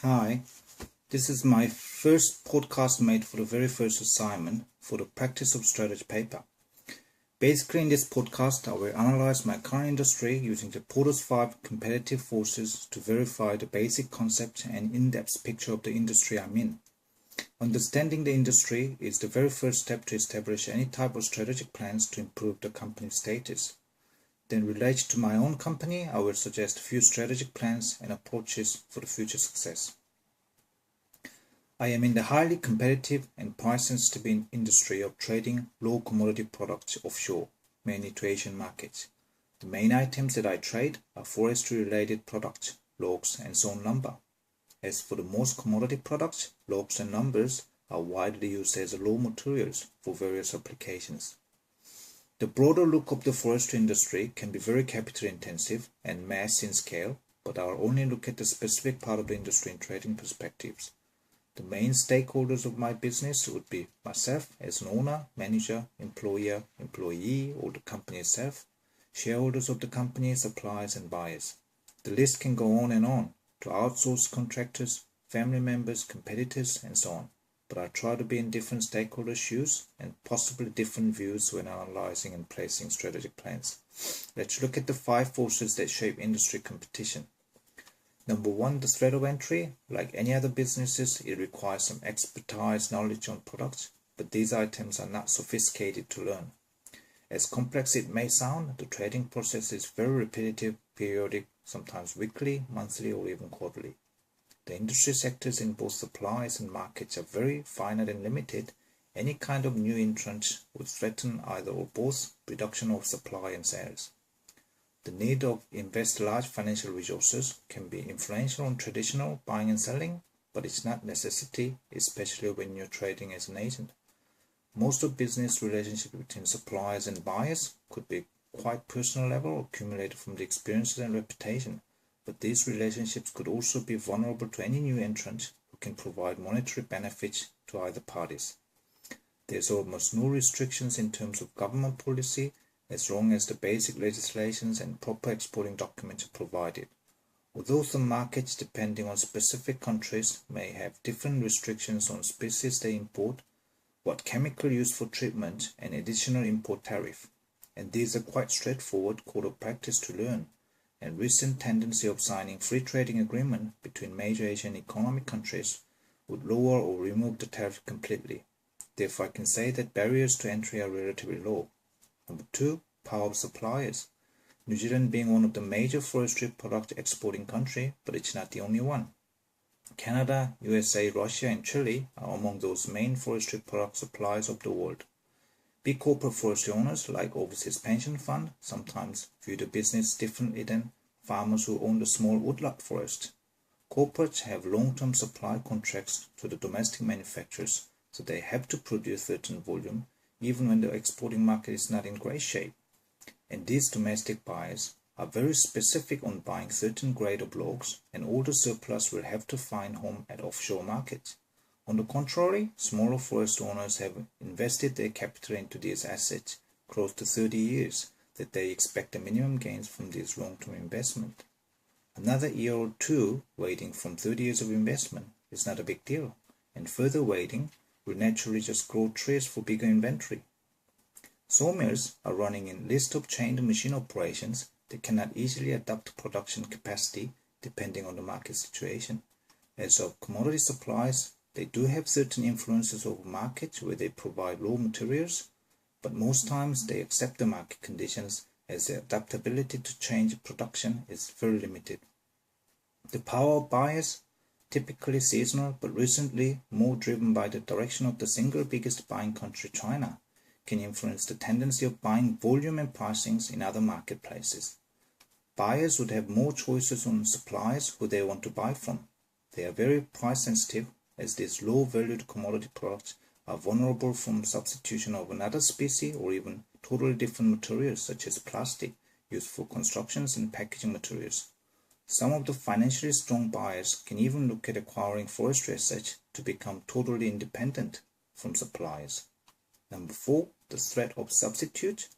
Hi, this is my first podcast made for the very first assignment for the practice of strategy paper. Basically, in this podcast, I will analyze my current industry using the Porter's 5 competitive forces to verify the basic concept and in-depth picture of the industry I'm in. Understanding the industry is the very first step to establish any type of strategic plans to improve the company's status. Then related to my own company, I will suggest a few strategic plans and approaches for the future success. I am in the highly competitive and price-sensitive industry of trading low commodity products offshore, mainly to Asian markets. The main items that I trade are forestry-related products, logs and sawn lumber. As for the most commodity products, logs and lumbers are widely used as raw materials for various applications. The broader look of the forestry industry can be very capital intensive and mass in scale, but I'll only look at the specific part of the industry in trading perspectives. The main stakeholders of my business would be myself as an owner, manager, employer, employee, or the company itself, shareholders of the company, suppliers and buyers. The list can go on to outsourced contractors, family members, competitors and so on. But I try to be in different stakeholders' shoes and possibly different views when analyzing and placing strategic plans. Let's look at the 5 forces that shape industry competition. Number 1, the threat of entry. Like any other businesses, it requires some expertise knowledge on products, but these items are not sophisticated to learn. As complex it may sound, the trading process is very repetitive, periodic, sometimes weekly, monthly or even quarterly. The industry sectors in both supplies and markets are very finite and limited. Any kind of new entrant would threaten either or both reduction of supply and sales. The need to invest large financial resources can be influential on traditional buying and selling, but it's not necessity, especially when you're trading as an agent. Most of business relationships between suppliers and buyers could be quite personal level, accumulated from the experiences and reputation. But these relationships could also be vulnerable to any new entrant who can provide monetary benefits to either parties. There's almost no restrictions in terms of government policy as long as the basic legislations and proper exporting documents are provided. Although some markets, depending on specific countries, may have different restrictions on species they import, what chemical used for treatment, and additional import tariff. And these are quite straightforward code of practice to learn. And recent tendency of signing free trading agreement between major Asian economic countries would lower or remove the tariff completely. Therefore, I can say that barriers to entry are relatively low. Number 2, power of suppliers. New Zealand being one of the major forestry product exporting country, but it's not the only one. Canada, USA, Russia and Chile are among those main forestry product suppliers of the world. Big corporate forestry owners, like overseas pension fund, sometimes view the business differently than farmers who own the small woodlot forest. Corporates have long-term supply contracts to the domestic manufacturers, so they have to produce certain volume even when the exporting market is not in great shape. And these domestic buyers are very specific on buying certain grade of logs, and all the surplus will have to find home at offshore markets. On the contrary, smaller forest owners have invested their capital into these assets close to 30 years that they expect the minimum gains from this long-term investment. Another year or two waiting from 30 years of investment is not a big deal, and further waiting will naturally just grow trees for bigger inventory. Sawmills are running in list of chained machine operations that cannot easily adapt production capacity depending on the market situation. As of commodity supplies, they do have certain influences over markets where they provide raw materials, but most times they accept the market conditions as their adaptability to change production is very limited. The power of buyers, typically seasonal but recently more driven by the direction of the single biggest buying country, China, can influence the tendency of buying volume and pricings in other marketplaces. Buyers would have more choices on suppliers who they want to buy from. They are very price sensitive, as these low-valued commodity products are vulnerable from substitution of another species or even totally different materials such as plastic used for constructions and packaging materials. Some of the financially strong buyers can even look at acquiring forestry assets to become totally independent from suppliers. Number 4, the threat of substitute.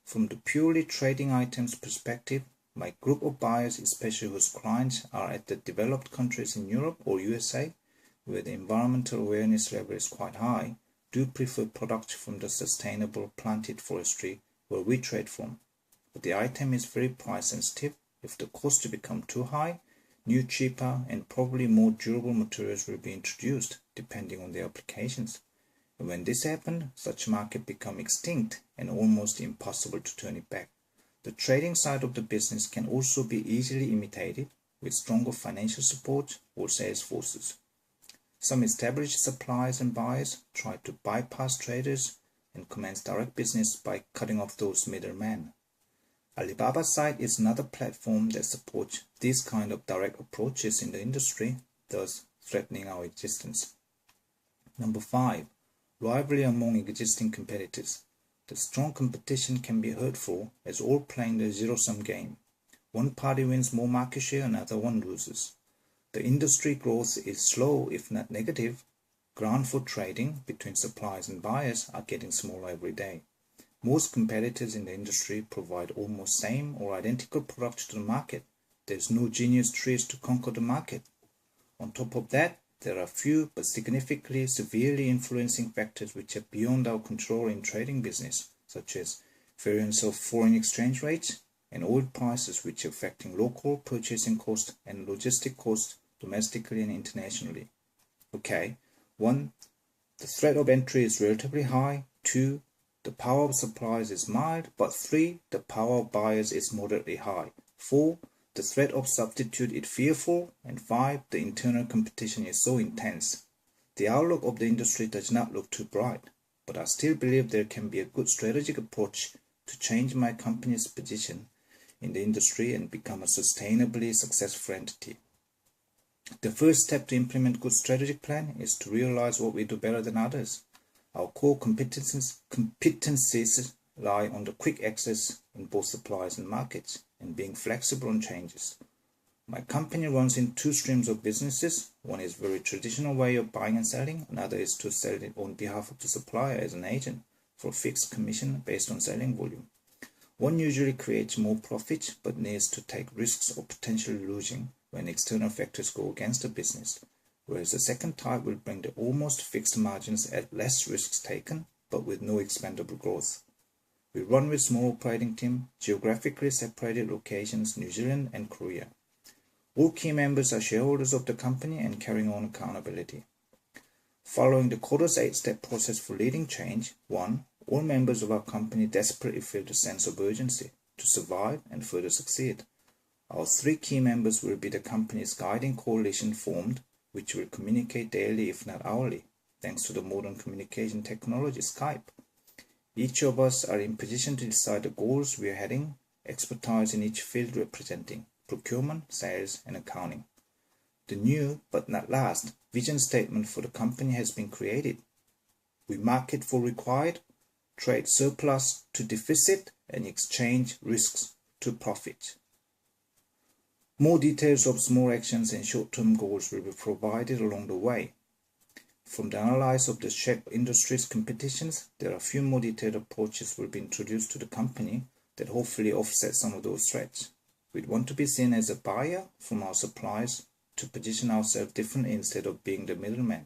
From the purely trading items perspective, My group of buyers, especially whose clients are at the developed countries in Europe or USA, where the environmental awareness level is quite high, do prefer products from the sustainable planted forestry where we trade from. But the item is very price sensitive. If the cost become too high, new, cheaper and probably more durable materials will be introduced depending on their applications. And when this happens, such market become extinct and almost impossible to turn it back. The trading side of the business can also be easily imitated with stronger financial support or sales forces. Some established suppliers and buyers try to bypass traders and commence direct business by cutting off those middlemen. Alibaba's site is another platform that supports these kind of direct approaches in the industry, thus threatening our existence. Number 5. Rivalry among existing competitors. The strong competition can be hurtful as all playing the zero-sum game. One party wins more market share, another one loses. The industry growth is slow, if not negative. Ground for trading between suppliers and buyers are getting smaller every day. Most competitors in the industry provide almost same or identical products to the market. There's no genius trees to conquer the market. On top of that, there are few but significantly severely influencing factors which are beyond our control in trading business, such as variance of foreign exchange rates and oil prices, which are affecting local purchasing costs and logistic costs domestically and internationally. Okay, 1. The threat of entry is relatively high. 2. The power of suppliers is mild, but 3. The power of buyers is moderately high. 4. The threat of substitute is fearful, and 5. The internal competition is so intense. The outlook of the industry does not look too bright, but I still believe there can be a good strategic approach to change my company's position in the industry and become a sustainably successful entity. The first step to implement good strategic plan is to realize what we do better than others. Our core competencies lie on the quick access in both suppliers and markets and being flexible on changes. My company runs in 2 streams of businesses. One is very traditional way of buying and selling. Another is to sell it on behalf of the supplier as an agent for a fixed commission based on selling volume. One usually creates more profit but needs to take risks of potentially losing when external factors go against the business, whereas the second type will bring the almost fixed margins at less risks taken but with no expandable growth. We run with small operating team, geographically separated locations, New Zealand and Korea. All key members are shareholders of the company and carrying on accountability. Following the quarter's 8-step process for leading change, 1. All members of our company desperately feel the sense of urgency to survive and further succeed. Our 3 key members will be the company's guiding coalition formed, which will communicate daily if not hourly, thanks to the modern communication technology Skype. Each of us are in position to decide the goals we are heading, expertise in each field representing procurement, sales and accounting. The new, but not last, vision statement for the company has been created. We market for required, trade surplus to deficit and exchange risks to profit. More details of small actions and short-term goals will be provided along the way. From the analysis of the shape industry's competitions, there are a few more detailed approaches will be introduced to the company that hopefully offset some of those threats. We'd want to be seen as a buyer from our suppliers to position ourselves differently instead of being the middleman.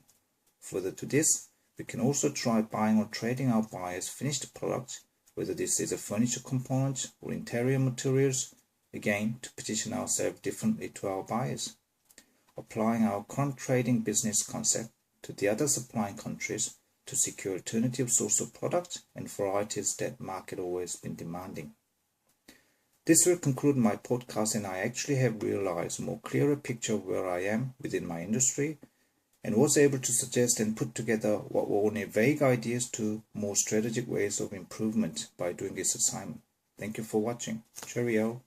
Further to this, we can also try buying or trading our buyers' finished products, whether this is a furniture component or interior materials, again to position ourselves differently to our buyers. Applying our current trading business concept to the other supplying countries to secure alternative source of products and varieties that market always been demanding. This will conclude my podcast, and I actually have realized a more clearer picture of where I am within my industry and was able to suggest and put together what were only vague ideas to more strategic ways of improvement by doing this assignment. Thank you for watching. Cheerio.